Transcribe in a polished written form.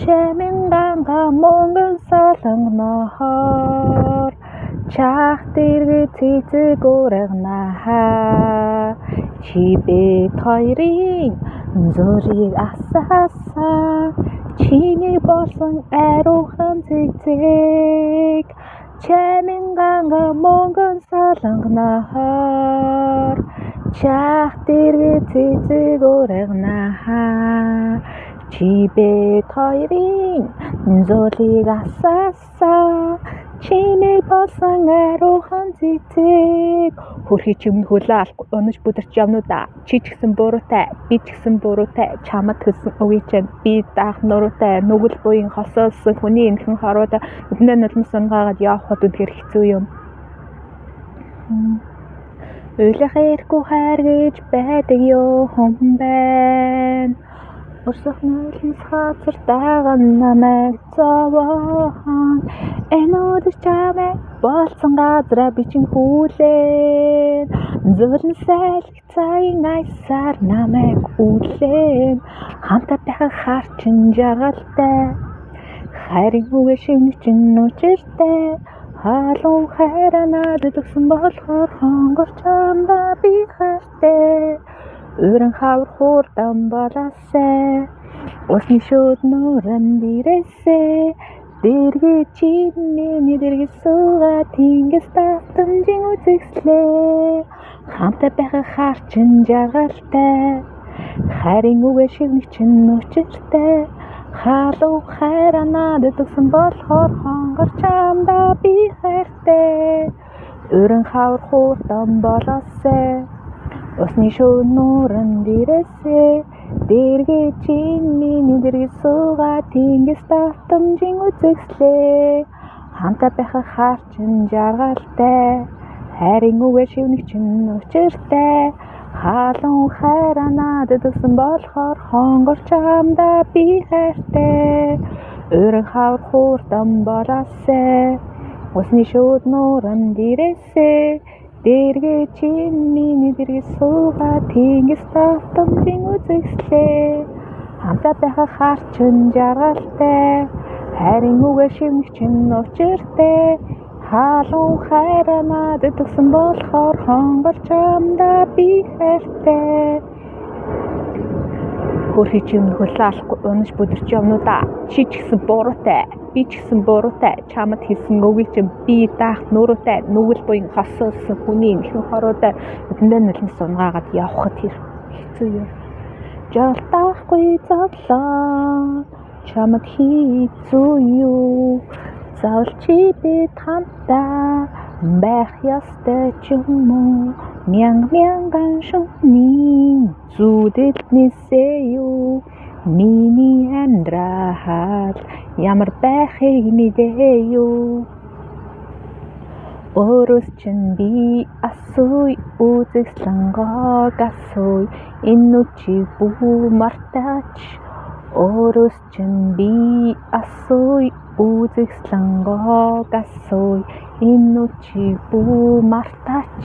Чаминганга мөнгөн солонгоноор чах дэргэ цэцэг урагнаа чи бид хоёрын зүрийг асаасан чимээ болсон ариухан цэцэг Чаминганга мөнгөн солонгоноор чах дэргэ цэцэг урагнаа чи бид хоёрын зүрийг асаасан чимээ болсон ариухан цэцэг хөрхий чимнэ хөлөө алахгүй унаж бүдэрч явнуудаа чи ч гэсэн буруутай би ч гэсэн буруутай чамд хэлсэн өвий чинь би даах нуруутай нүгэл буян хосоолсон хүний энхэн хорвоо өднөө нулимс унгаагаад явхад үнэхээр хэцүү юм. Уйлах эргүй хайр гэж байдаг юу хүн байна. Урсах нулимс хазар даган намайг зовоон энэ өдөр чамайг болсон газраа би чинь хүлээн зүрэн сайлх цагийн аясаар намайг үлээн хамтаа байхад харчин жаргалтай хайрын үгээ шивнэх чинь учиртай халуун хайраа надад өгсөн болохоор хонгор чамдаа би хайртай Өрөн хавар хурдан болоосай Усны шууд нуран дээрээсээ Дэргэ чиний дэргэ суугаа Тэнгис давтамжийн үзэгслээ Хамтаа байхад харчин жаргалтай Хайрын үгээ шивнэх чинь учиртай халуун хайраа надад өгсөн болохоор хонгор чамдаа би хайртай Өрөн хавар хурдан болоосай Усны шууд нуран дээрээсээ Дэргэ чиний дэргэ суугаа Тэнгис давтамжийн үзэгслээ Хамтаа байхад харчин жаргалтай Хайрын үгээ шивнэх чинь учиртай халуун хайраа надад өгсөн болохоор хонгор чамдаа би хайртай Өрөн хавар хурдан болоосай Усны шууд нуран дээрээсээ Дэргэ чиний дэргэ суугаа Тэнгис давтамжийн үзэгслээ Хамтаа байхад харчин жаргалтай Хайрын үгээ шивнэх чинь учиртай халуун хайраа надад өгсөн болохоор хонгор чамдаа би хайртай хөрхий чимнэ хөлөө алахгүй унаж бүдэрч явнуудаа чи ч гэсэн буруутай би ч гэсэн буруутай чамд хэлсэн өвий чинь би даах нуруутай нүгэл буян хосоолсон хүний энхэн хорвоо өднөө нулимс унгаагаад явхад хэцүү юм. Жалтахгүй зовлоо чамд хэцүү юу заавал чи бид хамтаа байх ёстой ч юм уу мянган шөнийн зүудэл нисээ юу миний амьдрал ямар байхыг мэдээ юу Өөрөөс чинь би асууя үзэсгэлэн гог асууя энэ үчиг бүү мартаач Өөрөөс чинь би асууя үзэсгэлэн гог асууя энэ үчиг бүү мартаач